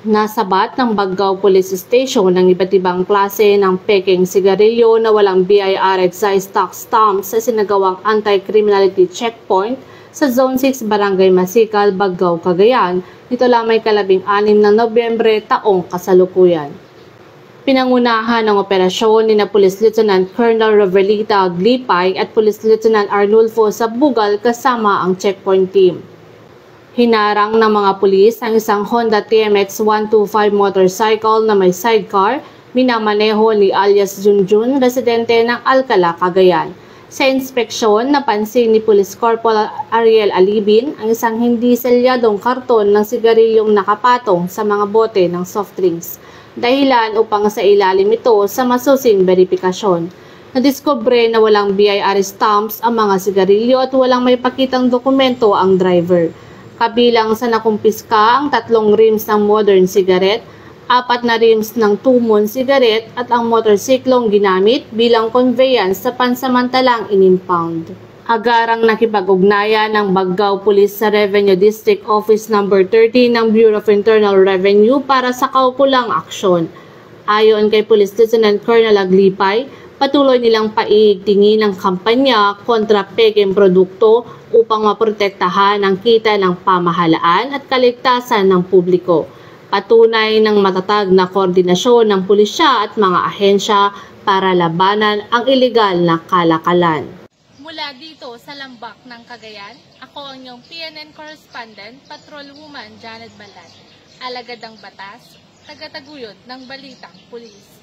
Nasabat ng Baggao Police Station ng iba't ibang klase ng peking sigarilyo na walang BIR excise tax stamp sa sinagawang anti-criminality checkpoint sa Zone 6 Barangay Masikal, Baggao, Cagayan. Nito lamang 16 ng Nobyembre taong kasalukuyan. Pinangunahan ng operasyon ni Police Lieutenant Colonel Rovelita Aglipay at Police Lieutenant Arnulfo Sabugal kasama ang checkpoint team. Hinarang ng mga pulis ang isang Honda TMX 125 motorcycle na may sidecar, minamaneho ni alias Junjun, residente ng Alcala, Cagayan. Sa inspeksyon, napansin ni Police Corporal Ariel Alibin ang isang hindi selyadong karton ng sigarilyong nakapatong sa mga bote ng soft drinks, dahilan upang sa ilalim ito sa masusing verifikasyon. Nadiskubre na walang BIR stamps ang mga sigarilyo at walang may pakitang dokumento ang driver. Kabilang sa nakumpiska ang 3 rims ng modern cigarette, 4 na rims ng 2 Moon cigarette at ang motorsiklong ginamit bilang conveyance sa pansamantalang in-impound. Agarang nakipag-ugnayan ng Baggao Police sa Revenue District Office No. 30 ng Bureau of Internal Revenue para sa kaukulang aksyon. Ayon kay Police Lieutenant Colonel Aglipay, patuloy nilang paiigtingin ang kampanya kontra peking produkto upang maprotektahan ang kita ng pamahalaan at kaligtasan ng publiko. Patunay ng matatag na koordinasyon ng pulisya at mga ahensya para labanan ang ilegal na kalakalan. Mula dito sa Lambak ng Cagayan, ako ang iyong PNN correspondent, Patrolwoman Janet Balan. Alagad ang batas, tagataguyod ng Balitang Pulis.